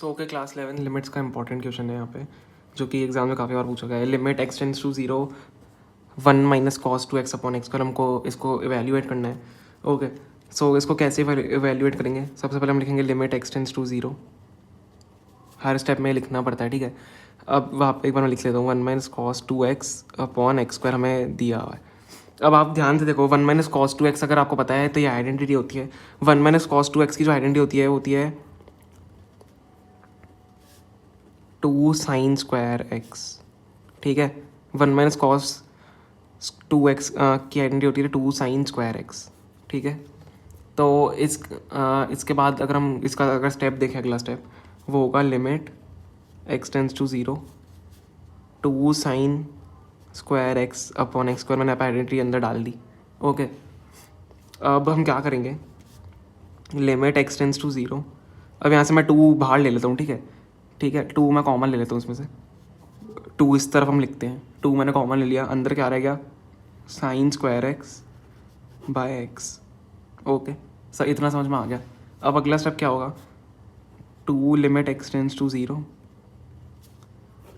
तो okay class 11 limits का important question है यहाँ पे, जो कि एग्जाम में काफ़ी बार पूछा गया है। Limit x tends to 0 1 minus cos two x upon x पर हमको इसको इवेल्यूएट करना है। ओके, सो इसको कैसे इवेल्यूएट करेंगे? सबसे पहले हम लिखेंगे लिमिट एक्स टेंड्स टू 0। हर स्टेप में लिखना पड़ता है, ठीक है। अब वहाँ एक बार मैं लिख लेता हूँ 1 minus cos two x upon x square हमें दिया हुआ है। अब आप ध्यान से देखो 1 माइनस कॉस टू एक्स अगर आपको पता है तो ये आइडेंटिटी होती है। 1 माइनस कॉस टू एक्स की जो आइडेंटिटी होती है 2 साइन स्क्वायर एक्स, ठीक है। 1 माइनस कॉस टू एक्स की आइडेंटिटी होती है 2 साइन स्क्वायर एक्स, ठीक है। तो इसके बाद अगर हम इसका अगर स्टेप देखें, अगला स्टेप वो होगा limit x tends to 0 2 sine square x upon x square. मैंने आइडेंटिटी अंदर डाल दी। ओके, अब हम क्या करेंगे, लिमिट एक्स टेंस टू 0। अब यहाँ से मैं 2 बाहर ले लेता हूँ, ठीक है, ठीक है। 2 मैं कॉमन ले लेता हूँ इसमें से। 2 इस तरफ हम लिखते हैं, 2 मैंने कॉमन ले लिया, अंदर क्या रह गया sine square x by x. Okay sir, इतना समझ में आ गया। अब अगला स्टेप क्या होगा, 2 लिमिट एक्स टेंस टू 0।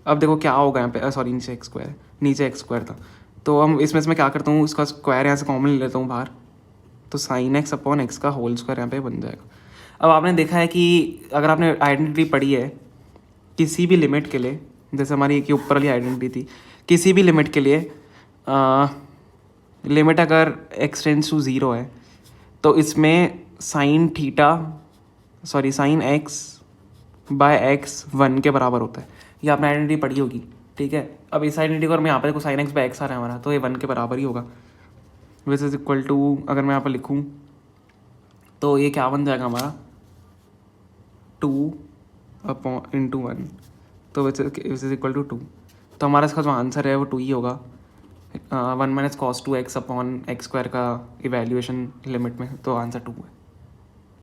अब देखो क्या होगा यहाँ पे, सॉरी नीचे एक्स स्क्वायर था, तो हम इसमें से मैं क्या करता हूँ, उसका स्क्वायर यहाँ से कॉमन ले लेता हूँ बाहर, तो साइन एक्स अपॉन एक्स का होल स्क्वायर यहाँ पे बन जाएगा। अब आपने देखा है कि अगर आपने आइडेंटिटी पढ़ी है किसी भी लिमिट के लिए, जैसे हमारी एक ऊपर वाली आइडेंटिटी थी, किसी भी लिमिट के लिए लिमिट अगर एक्स टेंस टू 0 है तो इसमें साइन एक्स बाय एक्स 1 के बराबर होता है। ये आपने आइडेंटिटी पढ़ी होगी, ठीक है। अब इस आइडेंटिटी को मैं यहाँ पर देखो साइन एक्स बाय एक्स आ रहा है हमारा, तो ये 1 के बराबर ही होगा। विच इज इक्वल टू, अगर मैं यहाँ पर लिखूँ तो ये क्या बन जाएगा हमारा 2 अपॉन इंटू 1, तो विच इज इक्वल टू 2। तो हमारा इसका जो आंसर है वो 2 ही होगा। 1 minus cos two x upon x square का इवेल्यूएशन लिमिट में, तो आंसर 2 है।